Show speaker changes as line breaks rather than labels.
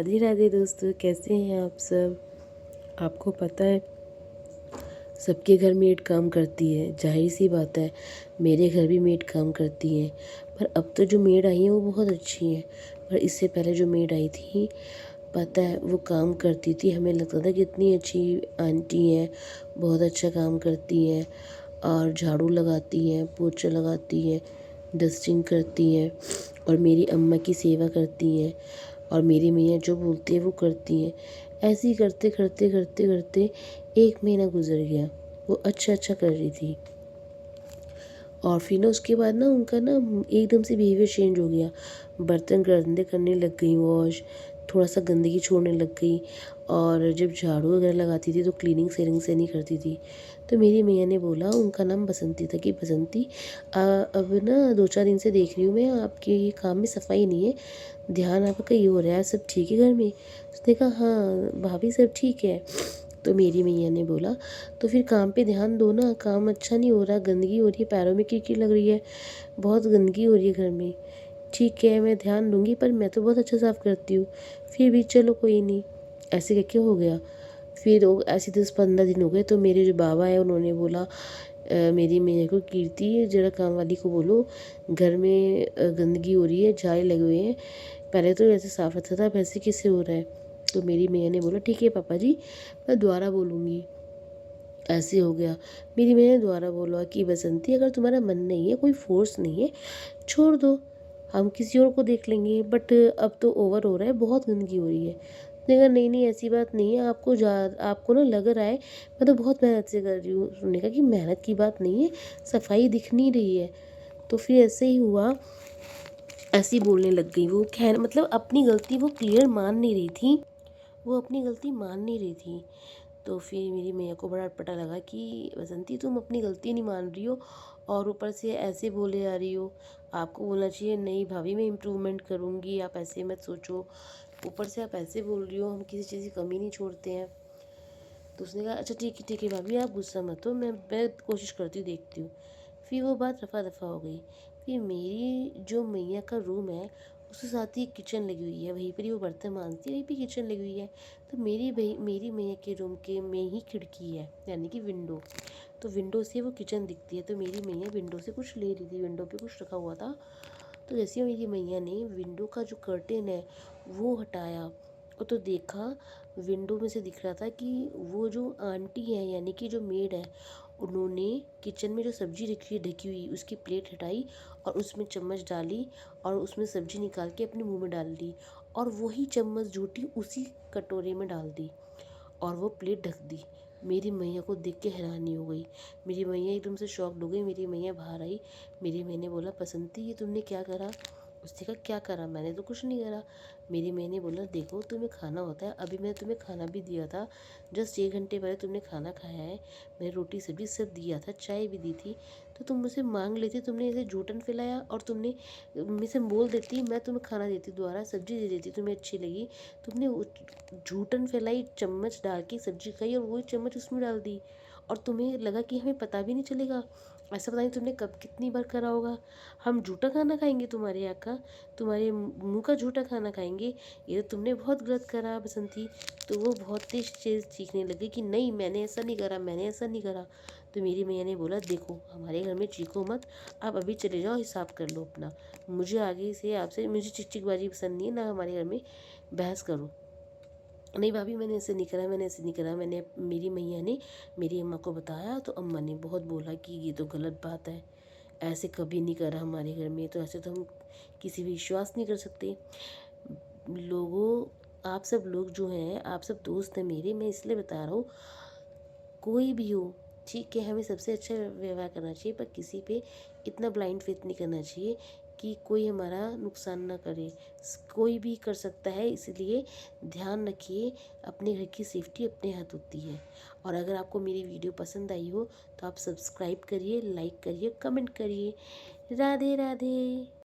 राधे राधे दोस्तों, कैसे हैं आप सब। आपको पता है सबके घर मेड काम करती है, जाहिर सी बात है मेरे घर भी मेड काम करती है। पर अब तो जो मेड आई हैं वो बहुत अच्छी हैं। पर इससे पहले जो मेड आई थी पता है वो काम करती थी, हमें लगता था कि इतनी अच्छी आंटी हैं, बहुत अच्छा काम करती हैं और झाड़ू लगाती हैं, पोछा लगाती हैं, डस्टिंग करती हैं और मेरी अम्मा की सेवा करती हैं और मेरी मैया जो बोलती है वो करती हैं। ऐसे ही करते करते करते करते 1 महीना गुजर गया। वो अच्छा कर रही थी और फिर ना उसके बाद ना उनका ना एकदम से बिहेवियर चेंज हो गया। बर्तन गंदे करने लग गई वॉश, थोड़ा सा गंदगी छोड़ने लग गई और जब झाड़ू वगैरह लगाती थी तो क्लीनिंग सेलिंग से नहीं करती थी। तो मेरी मैया ने बोला, उनका नाम बसंती था, कि बसंती अब ना 2-4 दिन से देख रही हूँ मैं आपके ये काम में सफाई नहीं है, ध्यान आपका कहीं हो रहा है, सब ठीक है घर में। उसने कहा हाँ भाभी सब ठीक है। तो मेरी मैया ने बोला तो फिर काम पे ध्यान दो ना, काम अच्छा नहीं हो रहा, गंदगी हो रही है, पैरों में कीचड़ लग रही है, बहुत गंदगी हो रही है घर में। ठीक है मैं ध्यान दूंगी, पर मैं तो बहुत अच्छा साफ़ करती हूँ। फिर भी चलो कोई नहीं, ऐसे करके हो गया। फिर ऐसे 10-15 दिन हो गए तो मेरे जो बाबा है उन्होंने बोला मेरी मैया को, कीर्ति जरा काम वाली को बोलो, घर में गंदगी हो रही है, झाड़े लगे हुए हैं, पहले तो ऐसे साफ रहता था, अब ऐसे कैसे हो रहा है। तो मेरी मैया ने बोला ठीक है पापा जी, मैं दोबारा बोलूँगी। ऐसे हो गया। मेरी मैया ने दोबारा बोला कि बसंती अगर तुम्हारा मन नहीं है, कोई फोर्स नहीं है, छोड़ दो, हम किसी और को देख लेंगे, बट अब तो ओवर हो रहा है, बहुत गंदगी हो रही है। उसने कहा नहीं नहीं ऐसी बात नहीं है, आपको ना लग रहा है मैं तो बहुत मेहनत से कर रही हूँ। उन्होंने कहा कि मेहनत की बात नहीं है, सफाई दिख नहीं रही है। तो फिर ऐसे ही हुआ, ऐसे ही बोलने लग गई वो। खैर मतलब अपनी गलती वो क्लियर मान नहीं रही थी, वो अपनी गलती मान नहीं रही थी। तो फिर मेरी मैया को बड़ा अटपटा लगा कि बसंती तुम अपनी गलती नहीं मान रही हो और ऊपर से ऐसे बोले आ रही हो, आपको बोलना चाहिए नहीं भाभी मैं इम्प्रूवमेंट करूँगी, आप ऐसे मत सोचो, ऊपर से आप ऐसे बोल रही हो, हम किसी चीज़ की कमी नहीं छोड़ते हैं। तो उसने कहा अच्छा ठीक है भाभी आप गुस्सा मत हो, मैं कोशिश करती हूँ, देखती हूँ। फिर वो बात रफ़ा दफ़ा हो गई। फिर मेरी जो मैया का रूम है उसके साथ ही एक किचन लगी हुई है, वहीं पर ही वो बर्तन मांजती है, वहीं पे किचन लगी हुई है। तो मेरी मैया के रूम के में ही खिड़की है, यानी कि विंडो। तो विंडो से वो किचन दिखती है। तो मेरी मैया विंडो से कुछ ले रही थी, विंडो पे कुछ रखा हुआ था। तो जैसे ही मेरी मैया ने विंडो का जो कर्टेन है वो हटाया, तो देखा विंडो में से दिख रहा था कि वो जो आंटी है यानी कि जो मेड है, उन्होंने किचन में जो सब्जी रखी ढकी हुई उसकी प्लेट हटाई और उसमें चम्मच डाली और उसमें सब्जी निकाल के अपने मुंह में डाल दी और वही चम्मच झूठी उसी कटोरे में डाल दी और वो प्लेट ढक दी। मेरी मैया को देख के हैरानी हो गई, मेरी मैया एकदम से शॉक्ड हो गई। मेरी मैया बाहर आई, मेरी मैंने बोला बसंती ये तुमने क्या करा। उसने कहा क्या करा, मैंने तो कुछ नहीं करा। मेरी मैंने बोला देखो तुम्हें खाना होता है, अभी मैंने तुम्हें खाना भी दिया था, जस्ट 1 घंटे पहले तुमने खाना खाया है, मैंने रोटी सब्जी सब दिया था, चाय भी दी थी, तो तुम मुझसे मांग लेती, तुमने ऐसे झूठन फैलाया और तुमने मुझसे बोल देती मैं तुम्हें खाना देती, दोबारा सब्जी दे देती, तुम्हें अच्छी लगी, तुमने झूठन फैलाई, चम्मच डाल के सब्जी खाई और वही चम्मच उसमें डाल दी और तुम्हें लगा कि हमें पता भी नहीं चलेगा। ऐसा पता नहीं तुमने कब कितनी बार करा होगा। हम झूठा खाना खाएंगे तुम्हारे यहाँ का, तुम्हारे मुंह का झूठा खाना खाएंगे, ये तो तुमने बहुत गलत करा बसंती। तो वो बहुत तेज तेज चीखने लगी कि नहीं मैंने ऐसा नहीं करा, मैंने ऐसा नहीं करा। तो मेरी मैया ने बोला देखो हमारे घर में चीखो मत, आप अभी चले जाओ, हिसाब कर लो अपना, मुझे आगे से आपसे मुझे चिकचिकबाजी पसंद नहीं है, ना हमारे घर में बहस करो। नहीं भाभी मैंने ऐसे नहीं करा, मैंने ऐसे नहीं करा, मैंने मेरी मैया ने मेरी अम्मा को बताया तो अम्मा ने बहुत बोला कि ये तो गलत बात है, ऐसे कभी नहीं करा हमारे घर में, तो ऐसे तो हम किसी भी विश्वास नहीं कर सकते। लोगों, आप सब लोग जो हैं, आप सब दोस्त हैं मेरे, मैं इसलिए बता रहा हूँ, कोई भी हो ठीक है, हमें सबसे अच्छा व्यवहार करना चाहिए, पर किसी पे इतना ब्लाइंड फेथ नहीं करना चाहिए कि कोई हमारा नुकसान ना करे। कोई भी कर सकता है, इसलिए ध्यान रखिए, अपने घर की सेफ्टी अपने हाथ होती है। और अगर आपको मेरी वीडियो पसंद आई हो तो आप सब्सक्राइब करिए, लाइक करिए, कमेंट करिए। राधे राधे।